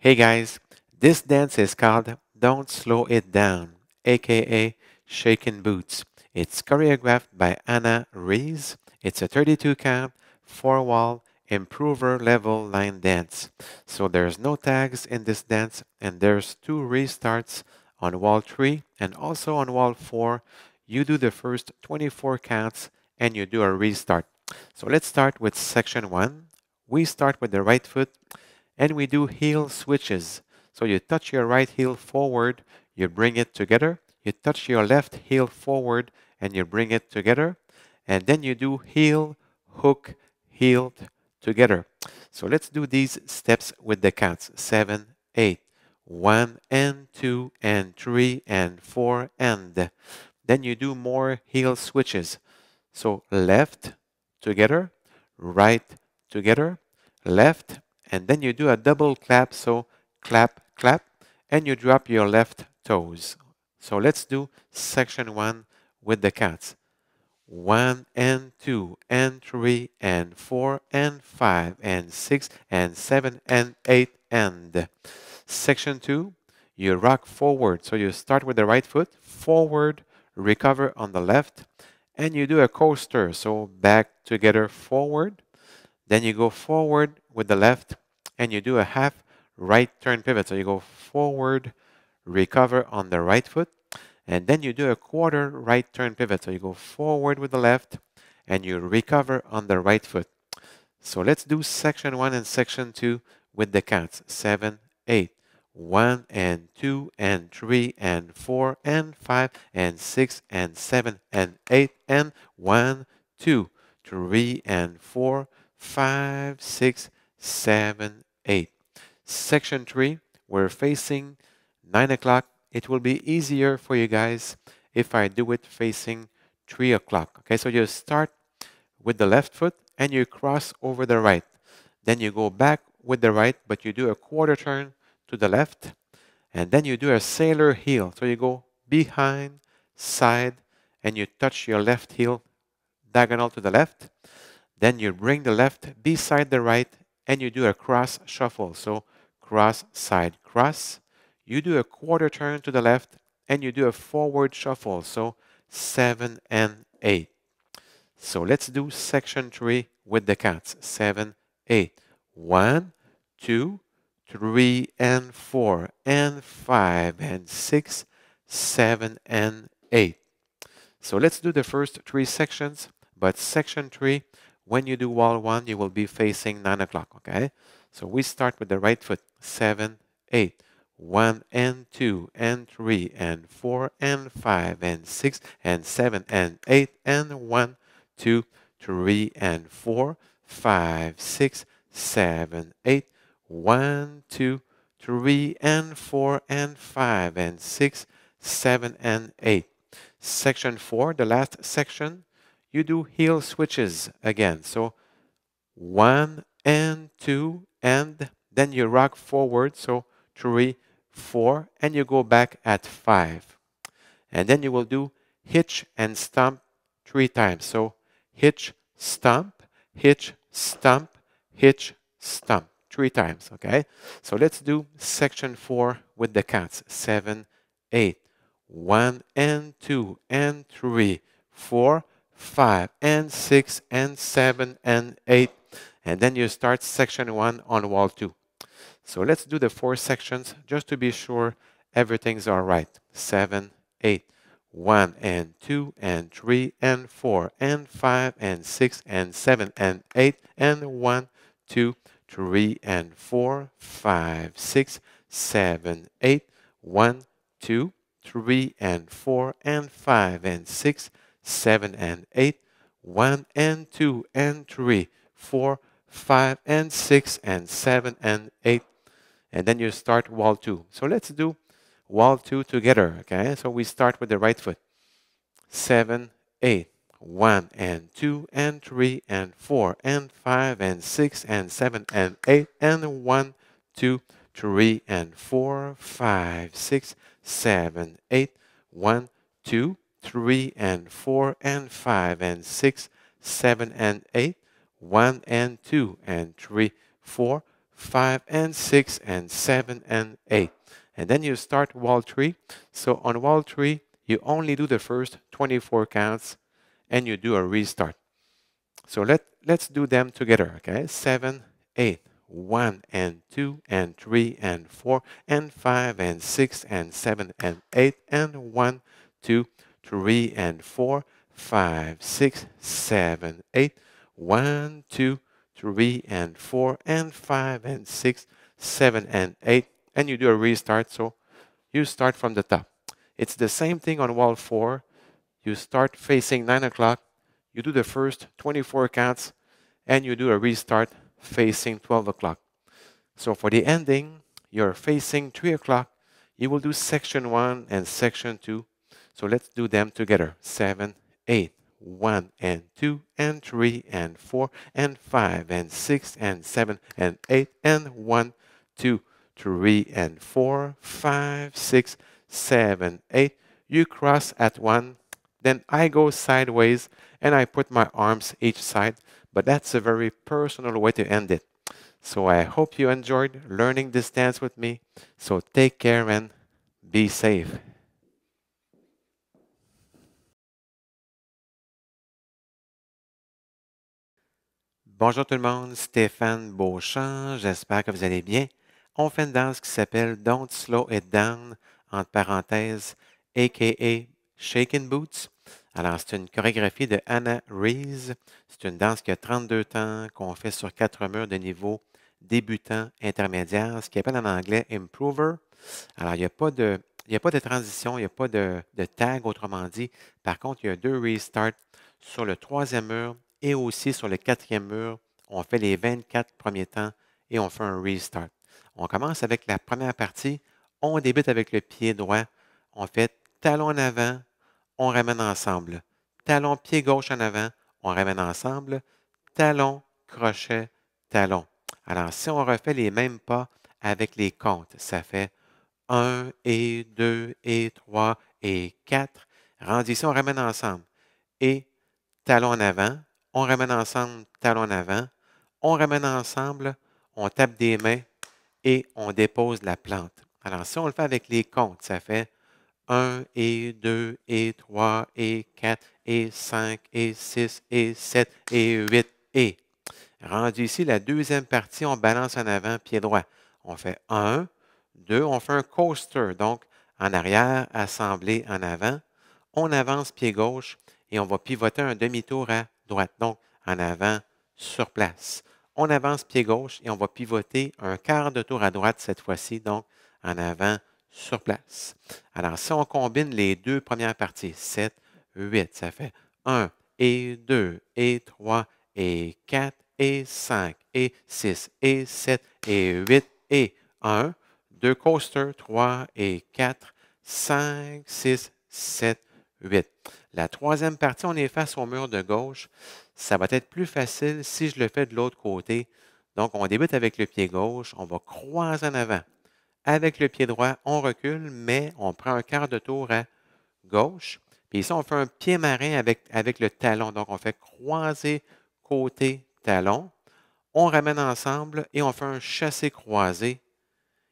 Hey guys, this dance is called Don't Slow It Down, aka Shakin' Boots. It's choreographed by Anna Rees. It's a 32 count, 4 wall, improver level line dance. So there's no tags in this dance, and there's 2 restarts on wall 3 and also on wall 4. You do the first 24 counts and you do a restart. So let's start with section 1. We start with the right foot and we do heel switches. So you touch your right heel forward, you bring it together. You touch your left heel forward and you bring it together. And then you do heel, hook, heel together. So let's do these steps with the counts. 7, 8. 1 and 2 and 3 and 4 and. Then you do more heel switches. So left together, right together, left, and then you do a double clap. So clap, clap, and you drop your left toes. So let's do section 1 with the counts. 1 and 2 and 3 and 4 and 5 and 6 and 7 and 8 and. Section 2, you rock forward. So you start with the right foot, forward, recover on the left, and you do a coaster. So back together, forward. Then you go forward with the left, and you do a half right turn pivot. So you go forward, recover on the right foot, and then you do a quarter right turn pivot. So you go forward with the left, and you recover on the right foot. So let's do section 1 and section 2 with the counts. 7, 8. 1 and 2 and 3 and 4 and 5 and 6 and 7 and 8 and 1, 2, 3 and 4, 5, 6, 7, 8. Section 3, we're facing 9 o'clock. It will be easier for you guys if I do it facing 3 o'clock. Okay, so you start with the left foot and you cross over the right. Then you go back with the right, but you do a quarter turn to the left, and then you do a sailor heel. So you go behind, side, and you touch your left heel diagonal to the left. Then you bring the left beside the right, and you do a cross shuffle. So cross, side, cross. You do a quarter turn to the left, and you do a forward shuffle. So 7 and 8. So let's do section 3 with the counts. 7, 8. 1, 2, 3 and 4 and 5 and 6, 7 and 8. So let's do the first 3 sections, but section 3, when you do wall 1, you will be facing 9 o'clock, okay? So we start with the right foot. 7, 8. 1 and 2 and 3 and 4 and 5 and 6 and 7 and 8 and 1, 2, 3 and 4, 5, 6, 7, 8. 1, 2, 3 and 4 and 5 and 6, 7 and 8. Section 4, the last section, you do heel switches again. So 1 and 2 and then you rock forward. So 3, 4, and you go back at 5. And then you will do hitch and stomp 3 times. So hitch, stomp, hitch, stomp, hitch, stomp 3 times, okay? So let's do section 4 with the counts. 7, 8. 1 and 2 and 3, 4, 5 and 6 and 7 and 8. And then you start section 1 on wall 2. So let's do the 4 sections just to be sure everything's all right. 7, 8. 1 and 2 and 3 and 4 and 5 and 6 and 7 and 8 and 1, 2, 3 and 4, 5, 6, 7, 8. 1, 2, 3 and 4 and 5 and 6, 7 and 8. 1 and 2 and 3, 4, 5 and 6 and 7 and 8. And then you start wall 2. So let's do wall 2 together, okay? So we start with the right foot. 7, 8. 1 and 2 and 3 and 4 and 5 and 6 and 7 and 8 and 1, 2, 3 and 4, 5, 6, 7, 8. 1, 2, 3 and 4 and 5 and 6, 7 and 8. 1 and 2 and 3, 4, 5, and 6, and 7, and 8. And then you start wall 3. So on wall 3, you only do the first 24 counts, and you do a restart. So let's do them together, okay? 7, 8, 1, and 2, and 3, and 4, and 5, and 6, and 7, and 8, and 1, 2, 3, and 4, 5, 6, 7, 8, 1, 2, 3, and 4, and 5, and 6, 7, and 8, and you do a restart, so you start from the top. It's the same thing on wall 4. You start facing 9 o'clock, you do the first 24 counts, and you do a restart facing 12 o'clock. So for the ending, you're facing 3 o'clock. You will do section 1 and section 2. So let's do them together. 7, 8, 1, and 2, and 3, and 4, and 5, and 6, and 7, and 8, and 1, 2, 3, and 4, 5, 6, 7, 8. You cross at 1. Then I go sideways and I put my arms each side, but that's a very personal way to end it. So I hope you enjoyed learning this dance with me. So take care and be safe. Bonjour tout le monde, Stéphane Beauchamp, j'espère que vous allez bien. On fait une danse qui s'appelle Don't Slow It Down, entre parenthèses, a.k.a. Shakin' Boots. Alors, c'est une chorégraphie de Anna Rees. C'est une danse qui a 32 temps, qu'on fait sur 4 murs de niveau débutant intermédiaire, ce qu'on appelle en anglais Improver. Alors, il n'y a pas de transition, il n'y a pas de tag, autrement dit. Par contre, il y a 2 restarts sur le 3e mur et aussi sur le 4e mur. On fait les 24 premiers temps et on fait un restart. On commence avec la première partie. On débute avec le pied droit. On fait talon en avant, on ramène ensemble. Talon pied gauche en avant, on ramène ensemble. Talon, crochet, talon. Alors, si on refait les mêmes pas avec les comptes, ça fait 1 et 2 et 3 et 4. Rendu ici, on ramène ensemble. Et talon en avant, on ramène ensemble, talon en avant. On ramène ensemble, on tape des mains et on dépose la plante. Alors, si on le fait avec les comptes, ça fait 1 et 2 et 3 et 4 et 5 et 6 et 7 et 8 et. Rendu ici, la deuxième partie, on balance en avant, pied droit. On fait 1, 2, on fait un coaster, donc en arrière, assemblé en avant. On avance pied gauche et on va pivoter un demi-tour à droite, donc en avant, sur place. On avance pied gauche et on va pivoter un quart de tour à droite cette fois-ci, donc en avant, sur place. Alors, si on combine les deux premières parties, 7, 8, ça fait 1 et 2 et 3 et 4 et 5 et 6 et 7 et 8 et 1, 2 coasters, 3 et 4, 5, 6, 7, 8. La troisième partie, on est face au mur de gauche. Ça va être plus facile si je le fais de l'autre côté. Donc, on débute avec le pied gauche, on va croiser en avant. Avec le pied droit, on recule, mais on prend un quart de tour à gauche. Puis ici, on fait un pied marin avec le talon. Donc, on fait croiser côté talon. On ramène ensemble et on fait un chassé croisé.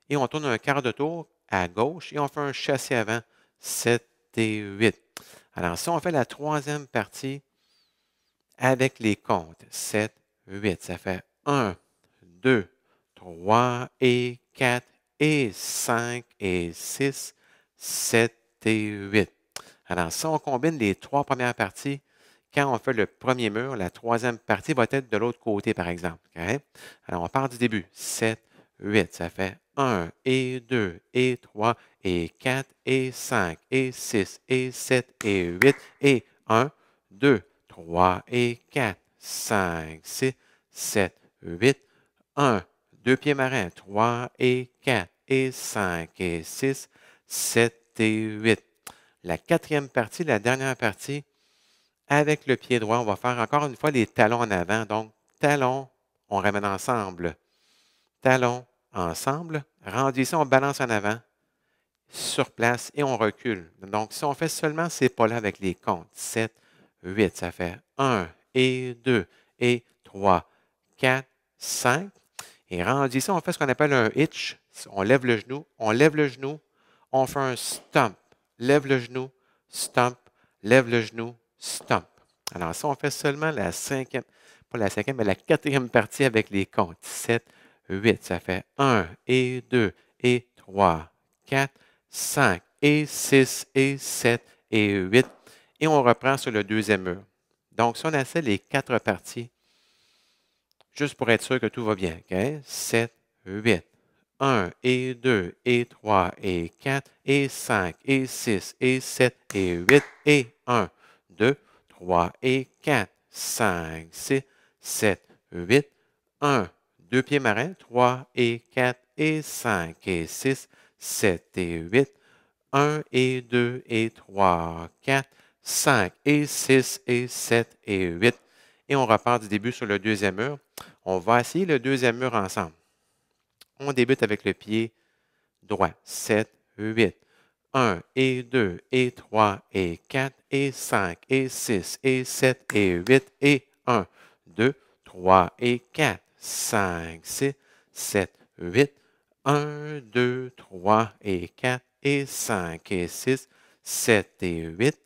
Et on tourne un quart de tour à gauche et on fait un chassé avant, 7 et 8. Alors, si on fait la troisième partie avec les comptes, 7, 8, ça fait 1, 2, 3 et 4 et 5 et 6, 7 et 8. Alors, si on combine les trois premières parties, quand on fait le premier mur, la troisième partie va être de l'autre côté, par exemple. Okay? Alors, on part du début. 7, 8, ça fait 1 et 2 et 3 et 4 et 5 et 6 et 7 et 8 et 1, 2, 3 et 4, 5, 6, 7, 8, 1, 2 pieds marins, 3 et 4 et 5 et 6, 7 et 8. La quatrième partie, la dernière partie, avec le pied droit, on va faire encore une fois les talons en avant. Donc, talons, on ramène ensemble. Talons, ensemble. Rendu ici, on balance en avant, sur place et on recule. Donc, si on fait seulement ces pas-là avec les comptes, 7, 8, ça fait 1 et 2 et 3, 4, 5. Et rendu ici, on fait ce qu'on appelle un hitch. On lève le genou, on lève le genou, on fait un stomp. Lève le genou, stomp, lève le genou, stomp. Alors ça, on fait seulement la cinquième, pas la cinquième, mais la quatrième partie avec les comptes. 7, 8. Ça fait 1 et 2 et 3, 4, 5 et 6 et 7 et 8. Et on reprend sur le deuxième mur. Donc, si on essaie les quatre parties, juste pour être sûr que tout va bien, OK? 7, 8. 1 et 2 et 3 et 4 et 5 et 6 et 7 et 8 et 1, 2, 3 et 4, 5, 6, 7, 8, 1, 2 pieds marins, 3 et 4 et 5 et 6, 7 et 8, 1 et 2 et 3, 4, 5 et 6 et 7 et 8. Et on repart du début sur le deuxième mur. On va essayer le deuxième mur ensemble. On débute avec le pied droit. 7, 8. 1 et 2 et 3 et 4 et 5 et 6 et 7 et 8 et 1, 2, 3 et 4, 5, 6, 7, 8, 1, 2, 3 et 4 et 5 et 6, 7 et 8,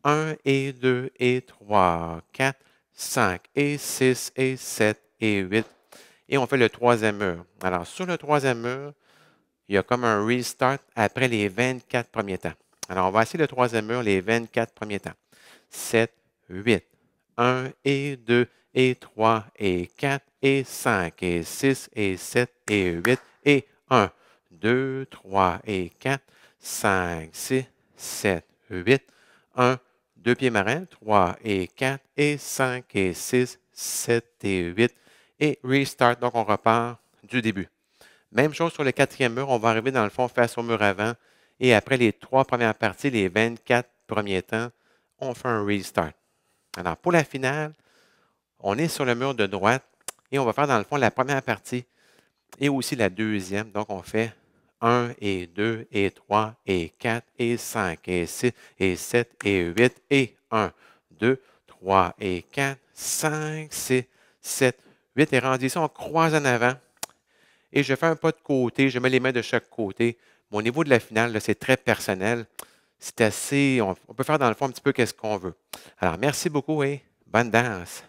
1 et 2 et 3, 4, 5 et 6 et 7 et 8. Et on fait le troisième mur. Alors, sur le troisième mur, il y a comme un restart après les 24 premiers temps. Alors, on va essayer le troisième mur, les 24 premiers temps. 7, 8, 1 et 2 et 3 et 4 et 5 et 6 et 7 et 8 et 1, 2, 3 et 4, 5, 6, 7, 8, 1, 2 pieds marins, 3 et 4 et 5 et 6, 7 et 8 et restart. Donc, on repart du début. Même chose sur le quatrième mur, on va arriver dans le fond face au mur avant. Et après les trois premières parties, les 24 premiers temps, on fait un restart. Alors, pour la finale, on est sur le mur de droite et on va faire dans le fond la première partie et aussi la deuxième. Donc, on fait 1 et 2 et 3 et 4 et 5 et 6 et 7 et 8 et 1, 2, 3 et 4, 5, 6, 7, 8 et rendu ici, on croise en avant. Et je fais un pas de côté, je mets les mains de chaque côté. Mon niveau de la finale, là, c'est très personnel. C'est assez, on peut faire dans le fond un petit peu qu'est-ce qu'on veut. Alors, merci beaucoup et bonne danse.